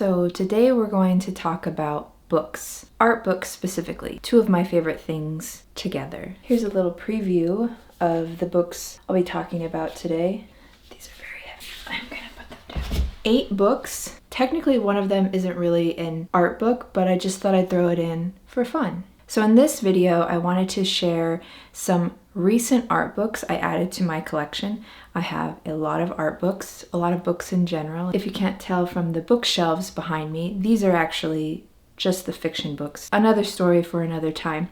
So today we're going to talk about books, art books specifically, two of my favorite things together. Here's a little preview of the books I'll be talking about today. These are very heavy. I'm gonna put them down. 8 books. Technically one of them isn't really an art book, but I just thought I'd throw it in for fun. So in this video, I wanted to share some recent art books I added to my collection. I have a lot of art books, a lot of books in general. If you can't tell from the bookshelves behind me, these are actually just the fiction books. Another story for another time.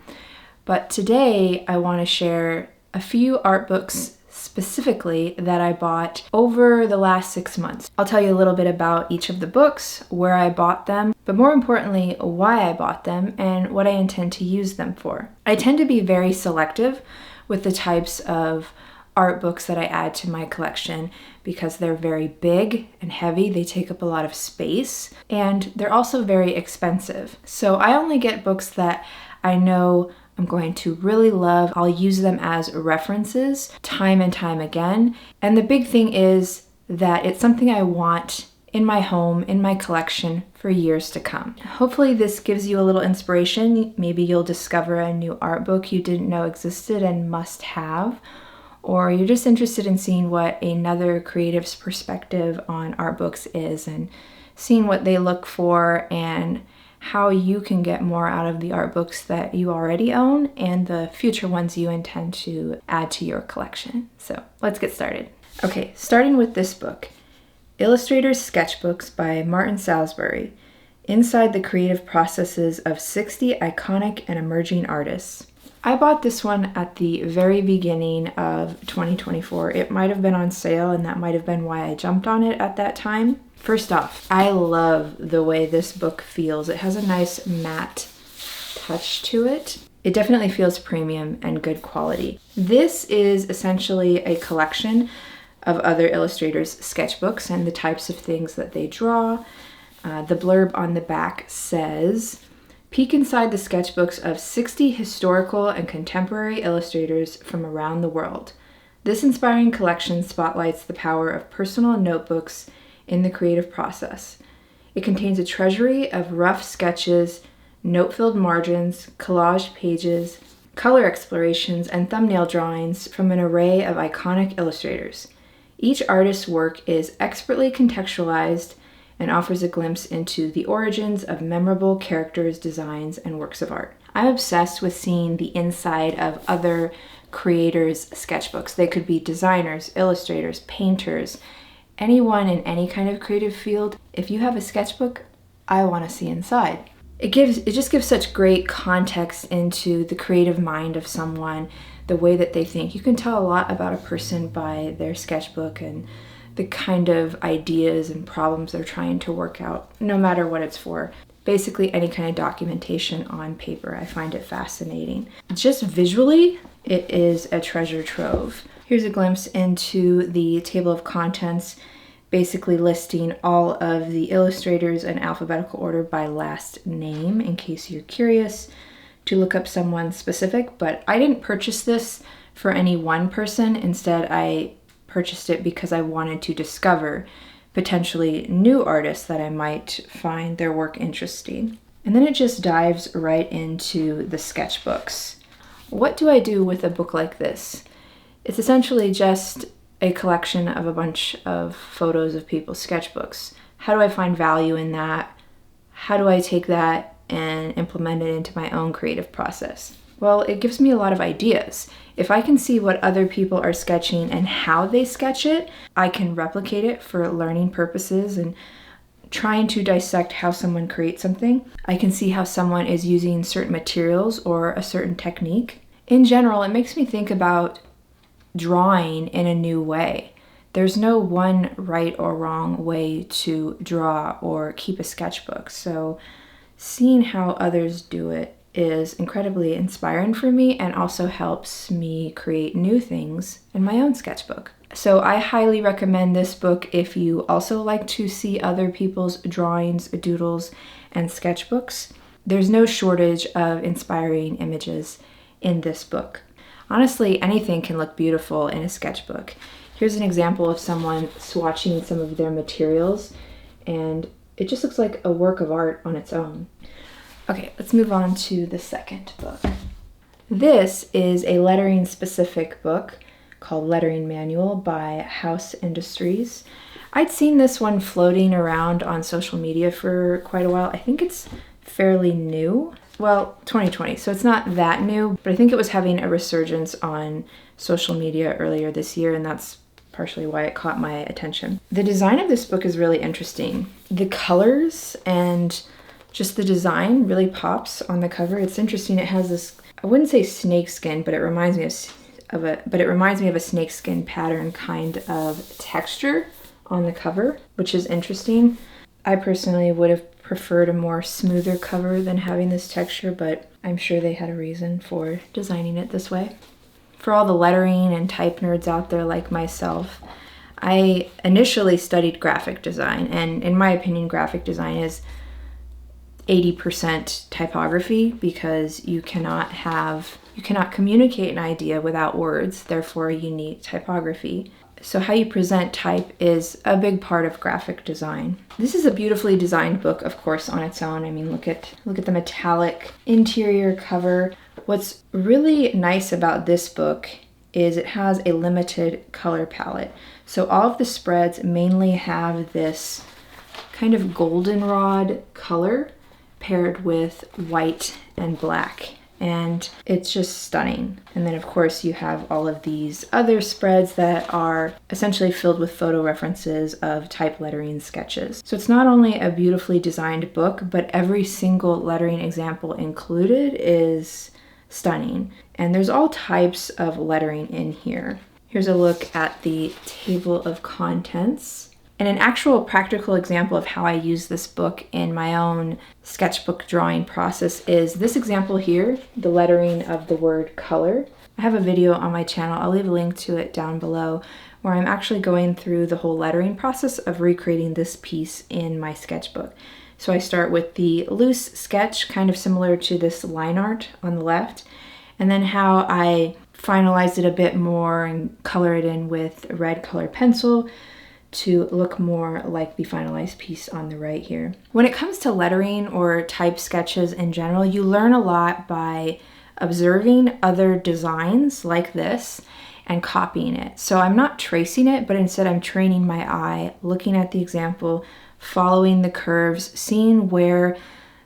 But today I want to share a few art books specifically that I bought over the last 6 months. I'll tell you a little bit about each of the books, where I bought them, but more importantly, why I bought them and what I intend to use them for. I tend to be very selective with the types of art books that I add to my collection because they're very big and heavy, they take up a lot of space, and they're also very expensive. So I only get books that I know I'm going to really love. I'll use them as references time and time again. And the big thing is that it's something I want in my home, in my collection for years to come. Hopefully this gives you a little inspiration. Maybe you'll discover a new art book you didn't know existed and must have, or you're just interested in seeing what another creative's perspective on art books is and seeing what they look for and how you can get more out of the art books that you already own and the future ones you intend to add to your collection. So let's get started. Okay, starting with this book, Illustrator's Sketchbooks by Martin Salisbury, Inside the Creative Processes of 60 Iconic and Emerging Artists. I bought this one at the very beginning of 2024. It might have been on sale and that might have been why I jumped on it at that time. First off, I love the way this book feels. It has a nice matte touch to it. It definitely feels premium and good quality. This is essentially a collection of other illustrators' sketchbooks and the types of things that they draw. The blurb on the back says, "Peek inside the sketchbooks of 60 historical and contemporary illustrators from around the world. This inspiring collection spotlights the power of personal notebooks in the creative process. It contains a treasury of rough sketches, note-filled margins, collage pages, color explorations, and thumbnail drawings from an array of iconic illustrators. Each artist's work is expertly contextualized and offers a glimpse into the origins of memorable characters, designs, and works of art." I'm obsessed with seeing the inside of other creators' sketchbooks. They could be designers, illustrators, painters, anyone in any kind of creative field. If you have a sketchbook, I want to see inside. It just gives such great context into the creative mind of someone, the way that they think. You can tell a lot about a person by their sketchbook and the kind of ideas and problems they're trying to work out, no matter what it's for. Basically any kind of documentation on paper. I find it fascinating. Just visually, it is a treasure trove. Here's a glimpse into the table of contents, basically listing all of the illustrators in alphabetical order by last name, in case you're curious to look up someone specific. But I didn't purchase this for any one person. Instead, I purchased it because I wanted to discover potentially new artists that I might find their work interesting. And then it just dives right into the sketchbooks. What do I do with a book like this? It's essentially just a collection of a bunch of photos of people's sketchbooks. How do I find value in that? How do I take that and implement it into my own creative process? Well, it gives me a lot of ideas. If I can see what other people are sketching and how they sketch it, I can replicate it for learning purposes and trying to dissect how someone creates something. I can see how someone is using certain materials or a certain technique. In general, it makes me think about drawing in a new way. There's no one right or wrong way to draw or keep a sketchbook. So seeing how others do it is incredibly inspiring for me and also helps me create new things in my own sketchbook. So I highly recommend this book if you also like to see other people's drawings, doodles, and sketchbooks. There's no shortage of inspiring images in this book. Honestly, anything can look beautiful in a sketchbook. Here's an example of someone swatching some of their materials, and it just looks like a work of art on its own. Okay, let's move on to the second book. This is a lettering specific book called Lettering Manual by House Industries. I'd seen this one floating around on social media for quite a while. I think it's fairly new. Well, 2020, so it's not that new, but I think it was having a resurgence on social media earlier this year, and that's partially why it caught my attention. The design of this book is really interesting. The colors and just the design really pops on the cover. It's interesting. It has this, I wouldn't say snakeskin, but it reminds me of a snakeskin pattern kind of texture on the cover, which is interesting. I personally would have preferred a more smoother cover than having this texture, but I'm sure they had a reason for designing it this way. For all the lettering and type nerds out there like myself, I initially studied graphic design, and in my opinion, graphic design is 80% typography, because you cannot communicate an idea without words, therefore you need typography. So how you present type is a big part of graphic design. This is a beautifully designed book, of course, on its own. I mean, look at the metallic interior cover. What's really nice about this book is it has a limited color palette. So all of the spreads mainly have this kind of goldenrod color paired with white and black, and it's just stunning. And then of course you have all of these other spreads that are essentially filled with photo references of type lettering sketches. So it's not only a beautifully designed book, but every single lettering example included is stunning. And there's all types of lettering in here. Here's a look at the table of contents. And an actual practical example of how I use this book in my own sketchbook drawing process is this example here, the lettering of the word color. I have a video on my channel, I'll leave a link to it down below, where I'm actually going through the whole lettering process of recreating this piece in my sketchbook. So I start with the loose sketch, kind of similar to this line art on the left, and then how I finalized it a bit more and color it in with a red color pencil to look more like the finalized piece on the right here. When it comes to lettering or type sketches in general, you learn a lot by observing other designs like this and copying it. So I'm not tracing it, but instead I'm training my eye, looking at the example, following the curves, seeing where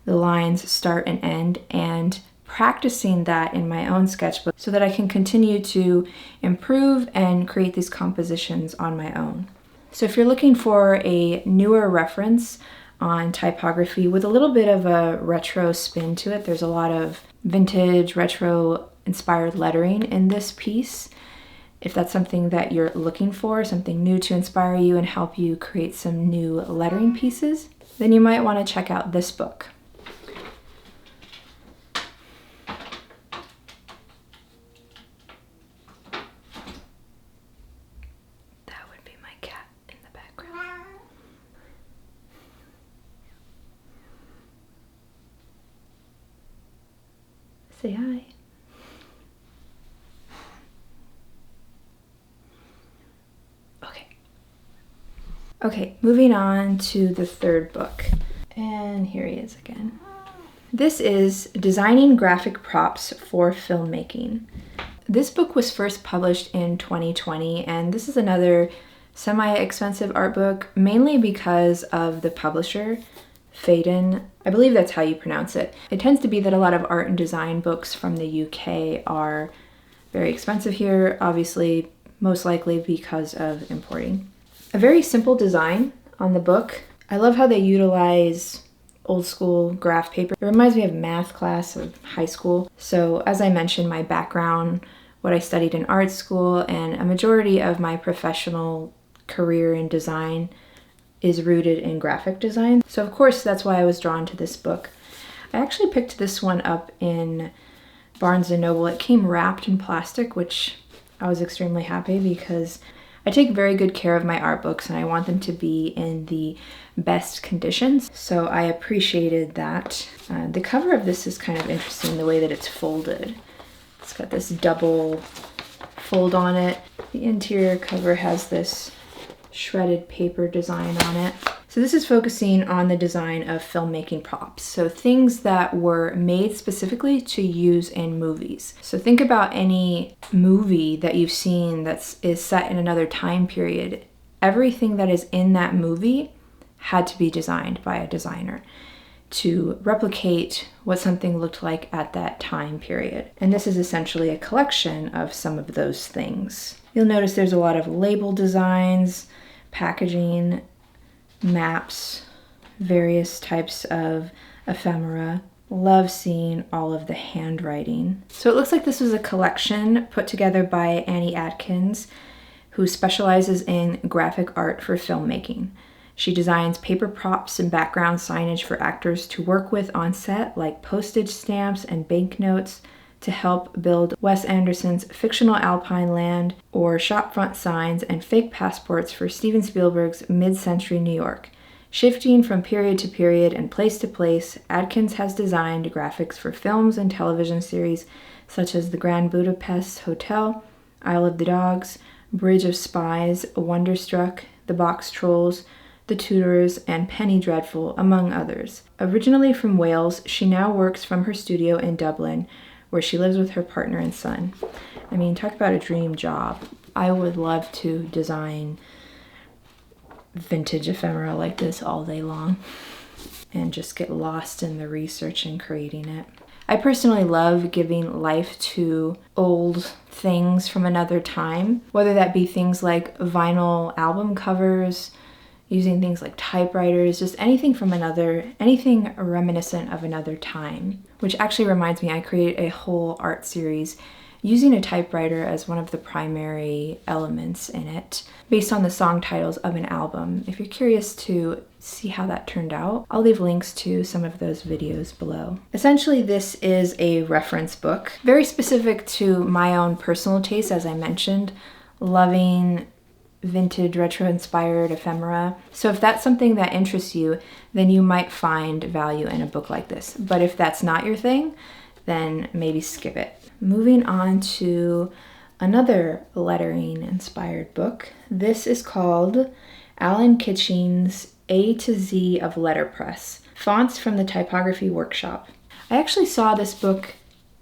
the lines start and end, and practicing that in my own sketchbook so that I can continue to improve and create these compositions on my own. So if you're looking for a newer reference on typography with a little bit of a retro spin to it, there's a lot of vintage, retro inspired lettering in this piece. If that's something that you're looking for, something new to inspire you and help you create some new lettering pieces, then you might want to check out this book. Say hi. Okay, moving on to the third book. And here he is again. This is Designing Graphic Props for Filmmaking. This book was first published in 2020, and this is another semi-expensive art book, mainly because of the publisher, Phaidon. I believe that's how you pronounce it. It tends to be that a lot of art and design books from the UK are very expensive here, obviously, most likely because of importing. A very simple design on the book. I love how they utilize old school graph paper. It reminds me of math class of high school. So as I mentioned, my background, what I studied in art school, and a majority of my professional career in design is rooted in graphic design. So of course that's why I was drawn to this book. I actually picked this one up in Barnes & Noble. It came wrapped in plastic, which I was extremely happy because I take very good care of my art books and I want them to be in the best conditions. So I appreciated that. The cover of this is kind of interesting, the way that it's folded. It's got this double fold on it. The interior cover has this shredded paper design on it. So this is focusing on the design of filmmaking props. So things that were made specifically to use in movies. So think about any movie that you've seen that is set in another time period. Everything that is in that movie had to be designed by a designer to replicate what something looked like at that time period. And this is essentially a collection of some of those things. You'll notice there's a lot of label designs, packaging, maps, various types of ephemera. Love seeing all of the handwriting. So it looks like this was a collection put together by Annie Atkins, who specializes in graphic art for filmmaking. She designs paper props and background signage for actors to work with on set, like postage stamps and banknotes, to help build Wes Anderson's fictional Alpine land, or shopfront signs and fake passports for Steven Spielberg's mid-century New York. Shifting from period to period and place to place, Atkins has designed graphics for films and television series such as The Grand Budapest Hotel, Isle of the Dogs, Bridge of Spies, Wonderstruck, The Box Trolls, The Tudors, and Penny Dreadful, among others. Originally from Wales, she now works from her studio in Dublin, where she lives with her partner and son. I mean, talk about a dream job. I would love to design vintage ephemera like this all day long and just get lost in the research and creating it. I personally love giving life to old things from another time, whether that be things like vinyl album covers, using things like typewriters, just anything reminiscent of another time. Which actually reminds me, I created a whole art series using a typewriter as one of the primary elements in it, based on the song titles of an album. If you're curious to see how that turned out, I'll leave links to some of those videos below. Essentially, this is a reference book, very specific to my own personal taste, as I mentioned, loving vintage retro-inspired ephemera. So if that's something that interests you, then you might find value in a book like this. But if that's not your thing, then maybe skip it. Moving on to another lettering-inspired book. This is called Alan Kitching's A to Z of Letterpress, Fonts from the Typography Workshop. I actually saw this book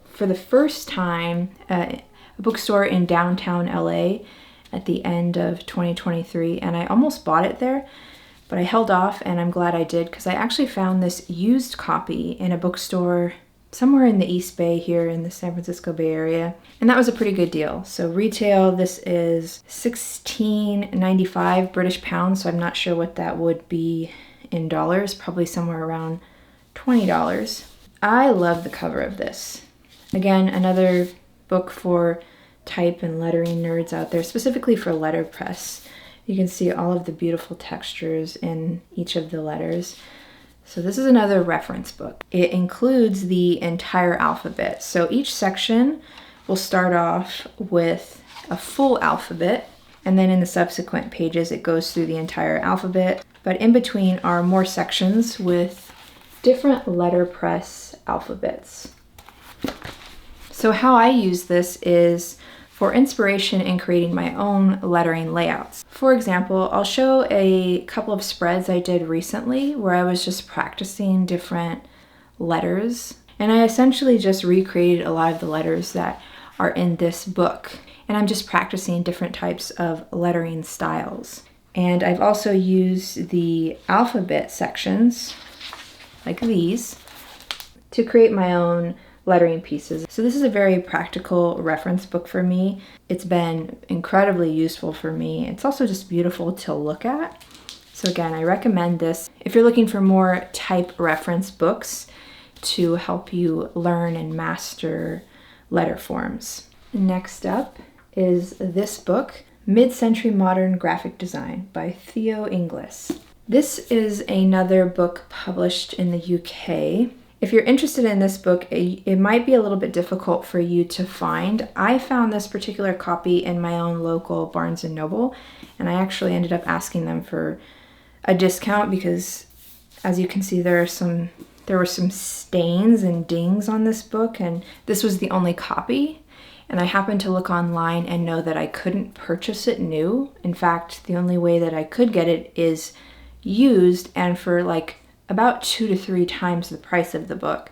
for the first time at a bookstore in downtown LA at the end of 2023, and I almost bought it there, but I held off, and I'm glad I did because I actually found this used copy in a bookstore somewhere in the East Bay here in the San Francisco Bay Area, and that was a pretty good deal. So retail, this is $16.95 British pounds, so I'm not sure what that would be in dollars, probably somewhere around $20. I love the cover of this. Again, another book for type and lettering nerds out there, specifically for letterpress. You can see all of the beautiful textures in each of the letters. So this is another reference book. It includes the entire alphabet. So each section will start off with a full alphabet, and then in the subsequent pages it goes through the entire alphabet. But in between are more sections with different letterpress alphabets. So how I use this is for inspiration in creating my own lettering layouts. For example, I'll show a couple of spreads I did recently where I was just practicing different letters, and I essentially just recreated a lot of the letters that are in this book, and I'm just practicing different types of lettering styles. And I've also used the alphabet sections, like these, to create my own lettering pieces. So this is a very practical reference book for me. It's been incredibly useful for me. It's also just beautiful to look at. So again, I recommend this if you're looking for more type reference books to help you learn and master letter forms. Next up is this book, Mid-Century Modern Graphic Design by Theo Inglis. This is another book published in the UK. If you're interested in this book, it might be a little bit difficult for you to find. I found this particular copy in my own local Barnes & Noble, and I actually ended up asking them for a discount because, as you can see, there were some stains and dings on this book, and this was the only copy. And I happened to look online and know that I couldn't purchase it new. In fact, the only way that I could get it is used and for like about 2 to 3 times the price of the book.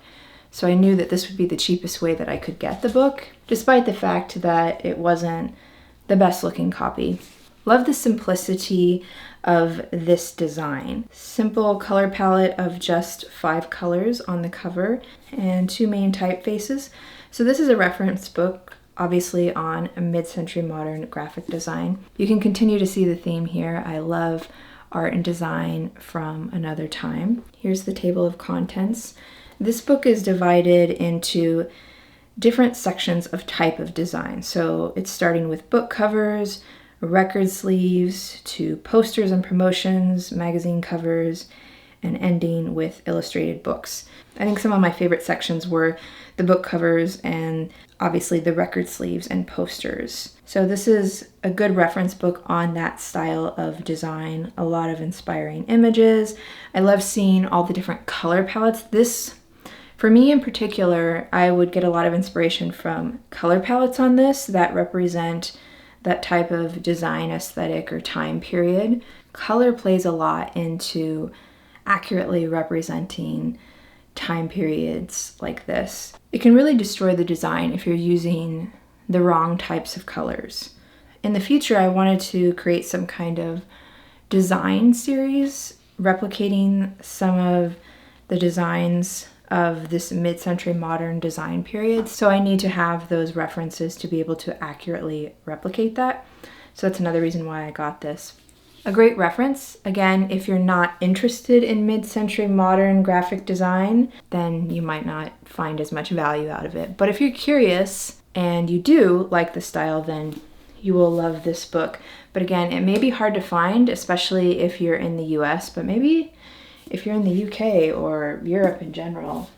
So I knew that this would be the cheapest way that I could get the book, despite the fact that it wasn't the best looking copy. Love the simplicity of this design. Simple color palette of just 5 colors on the cover and 2 main typefaces. So this is a reference book, obviously on a mid-century modern graphic design. You can continue to see the theme here. I love art and design from another time. Here's the table of contents. This book is divided into different sections of type of design. So it's starting with book covers, record sleeves, to posters and promotions, magazine covers, and ending with illustrated books. I think some of my favorite sections were the book covers and obviously the record sleeves and posters. So this is a good reference book on that style of design. A lot of inspiring images. I love seeing all the different color palettes. This, for me in particular, I would get a lot of inspiration from color palettes on this that represent that type of design aesthetic or time period. Color plays a lot into accurately representing time periods like this. It can really destroy the design if you're using the wrong types of colors. In the future, I wanted to create some kind of design series replicating some of the designs of this mid-century modern design period. So I need to have those references to be able to accurately replicate that. So that's another reason why I got this. A great reference, again, if you're not interested in mid-century modern graphic design, then you might not find as much value out of it. But if you're curious and you do like the style, then you will love this book. But again, it may be hard to find, especially if you're in the US, but maybe if you're in the UK or Europe in general,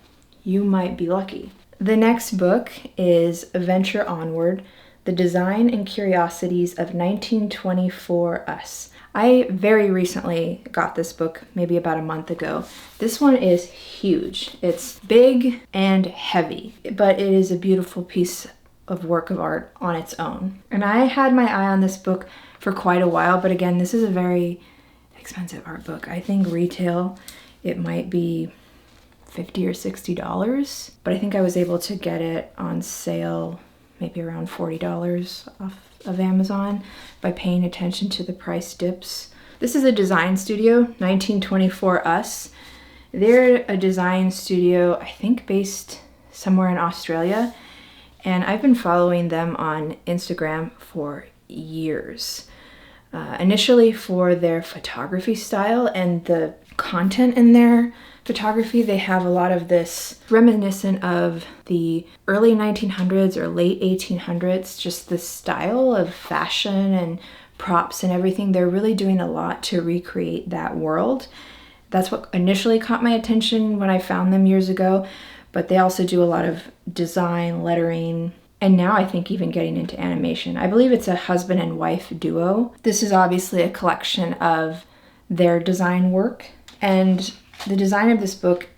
you might be lucky. The next book is Venture Onward, The Design and Curiosities of 1924 Us. I very recently got this book, maybe about a month ago. This one is huge. It's big and heavy, but it is a beautiful piece of work of art on its own. And I had my eye on this book for quite a while, but again, this is a very expensive art book. I think retail, it might be $50 or $60, but I think I was able to get it on sale maybe around $40 off of Amazon by paying attention to the price dips. This is a design studio, 1924 Us. They're a design studio, I think based somewhere in Australia, and I've been following them on Instagram for years. Initially for their photography style and the content in their photography. They have a lot of this reminiscent of the early 1900s or late 1800s, just the style of fashion and props and everything. They're really doing a lot to recreate that world. That's what initially caught my attention when I found them years ago, but they also do a lot of design, lettering, and now I think even getting into animation. I believe it's a husband and wife duo. This is obviously a collection of their design work, and the design of this book,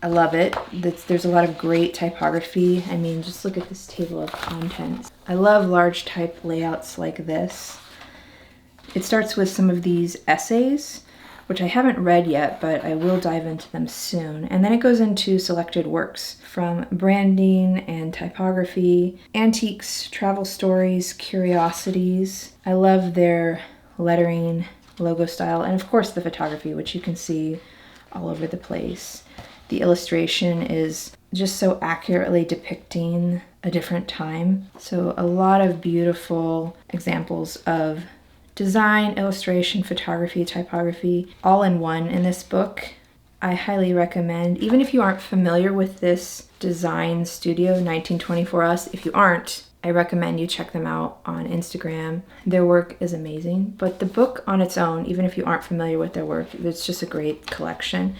I love it. There's a lot of great typography. I mean, just look at this table of contents. I love large type layouts like this. It starts with some of these essays, which I haven't read yet, but I will dive into them soon. And then it goes into selected works from branding and typography, antiques, travel stories, curiosities. I love their lettering, logo style, and of course the photography, which you can see all over the place. The illustration is just so accurately depicting a different time. So a lot of beautiful examples of design, illustration, photography, typography, all in one in this book. I highly recommend, even if you aren't familiar with this design studio, 1924 Us, if you aren't, I recommend you check them out on Instagram. Their work is amazing, but the book on its own, even if you aren't familiar with their work, it's just a great collection.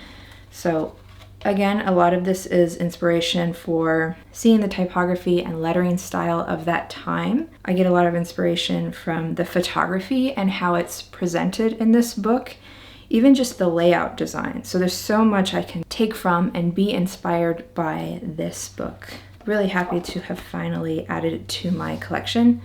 So again, a lot of this is inspiration for seeing the typography and lettering style of that time. I get a lot of inspiration from the photography and how it's presented in this book, even just the layout design. So there's so much I can take from and be inspired by this book. Really happy to have finally added it to my collection.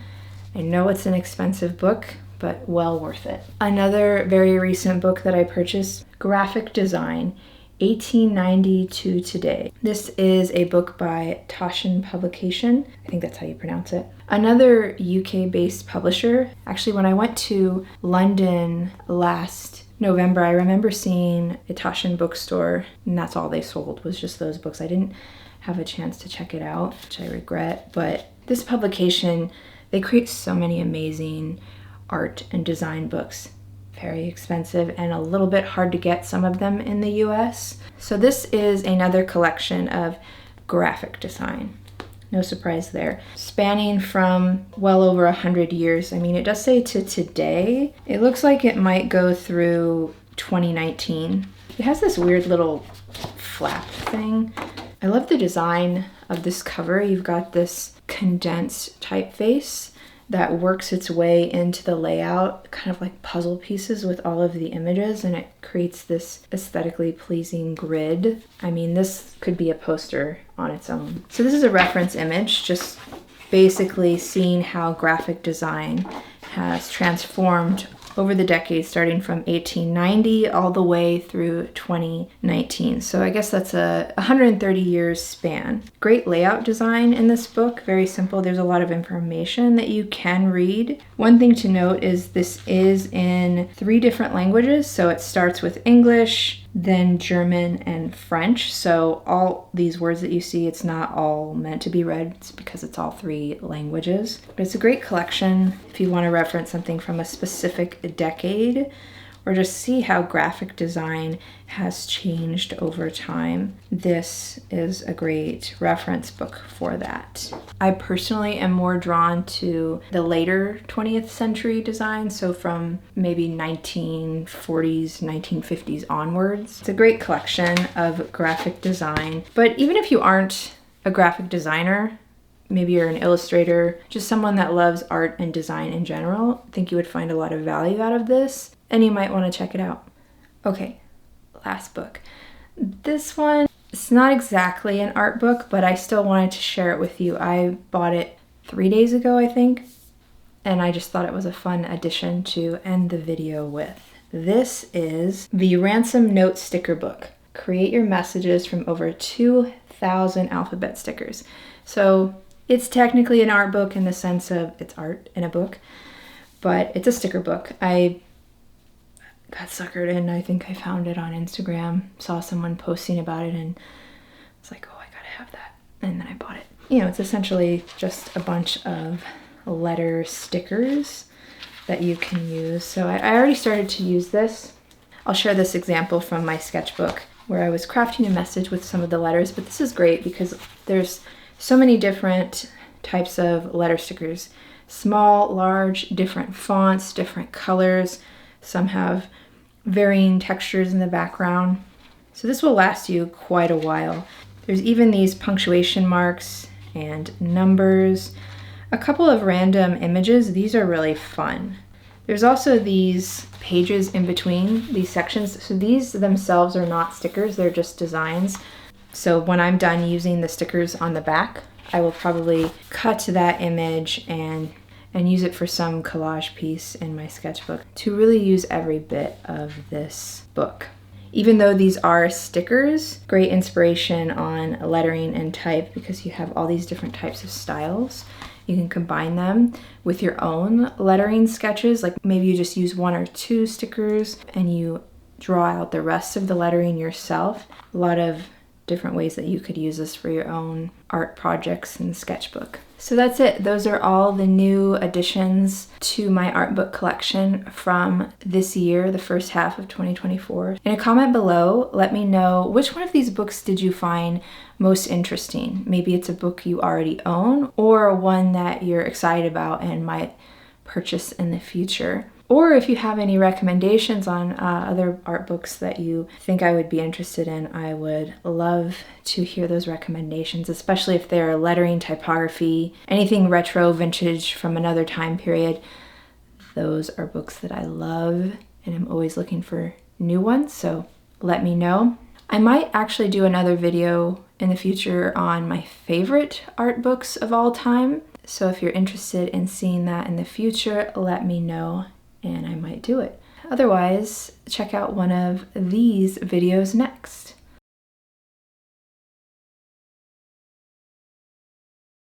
I know it's an expensive book, but well worth it. Another very recent book that I purchased, Graphic Design, 1890 to Today. This is a book by Toshin Publication. I think that's how you pronounce it. Another UK-based publisher. Actually, when I went to London last November, I remember seeing a Toshin bookstore, and that's all they sold was just those books. I didn't have a chance to check it out, which I regret, but this publication, they create so many amazing art and design books. Very expensive and a little bit hard to get, some of them in the US. So this is another collection of graphic design. No surprise there. Spanning from well over 100 years. I mean, it does say to today. It looks like it might go through 2019. It has this weird little flap thing. I love the design of this cover. You've got this condensed typeface that works its way into the layout, kind of like puzzle pieces with all of the images, and it creates this aesthetically pleasing grid. I mean, this could be a poster on its own. So this is a reference image, just basically seeing how graphic design has transformed over the decades, starting from 1890 all the way through 2019. So I guess that's a 130 years span. Great layout design in this book, very simple. There's a lot of information that you can read. One thing to note is this is in 3 different languages. So it starts with English, then German and French. So all these words that you see, it's not all meant to be read. It's because it's all 3 languages. But it's a great collection if you want to reference something from a specific decade, or just see how graphic design has changed over time. This is a great reference book for that. I personally am more drawn to the later 20th century design, so from maybe 1940s, 1950s onwards. It's a great collection of graphic design, but even if you aren't a graphic designer, maybe you're an illustrator, just someone that loves art and design in general, I think you would find a lot of value out of this, and you might want to check it out. Okay, last book. This one, it's not exactly an art book, but I still wanted to share it with you. I bought it 3 days ago, I think, and I just thought it was a fun addition to end the video with. This is the Ransom Note Sticker Book. Create your messages from over 2,000 alphabet stickers. So it's technically an art book in the sense of it's art in a book, but it's a sticker book. I got suckered in. I think I found it on Instagram, saw someone posting about it, and was like, oh, I gotta have that. And then I bought it. You know, it's essentially just a bunch of letter stickers that you can use. So I already started to use this. I'll share this example from my sketchbook where I was crafting a message with some of the letters, but this is great because there's so many different types of letter stickers. Small, large, different fonts, different colors. Some have varying textures in the background. So this will last you quite a while. There's even these punctuation marks and numbers. A couple of random images. These are really fun. There's also these pages in between these sections. So these themselves are not stickers, they're just designs. So when I'm done using the stickers on the back, I will probably cut that image and use it for some collage piece in my sketchbook to really use every bit of this book. Even though these are stickers, great inspiration on lettering and type because you have all these different types of styles. You can combine them with your own lettering sketches, like maybe you just use 1 or 2 stickers and you draw out the rest of the lettering yourself. A lot of different ways that you could use this for your own art projects in the sketchbook. So that's it. Those are all the new additions to my art book collection from this year, the first half of 2024. In a comment below, let me know which one of these books did you find most interesting. Maybe it's a book you already own or one that you're excited about and might purchase in the future. Or if you have any recommendations on other art books that you think I would be interested in, I would love to hear those recommendations, especially if they're lettering, typography, anything retro, vintage from another time period. Those are books that I love and I'm always looking for new ones, so let me know. I might actually do another video in the future on my favorite art books of all time. So if you're interested in seeing that in the future, let me know. and I might do it. Otherwise, check out one of these videos next.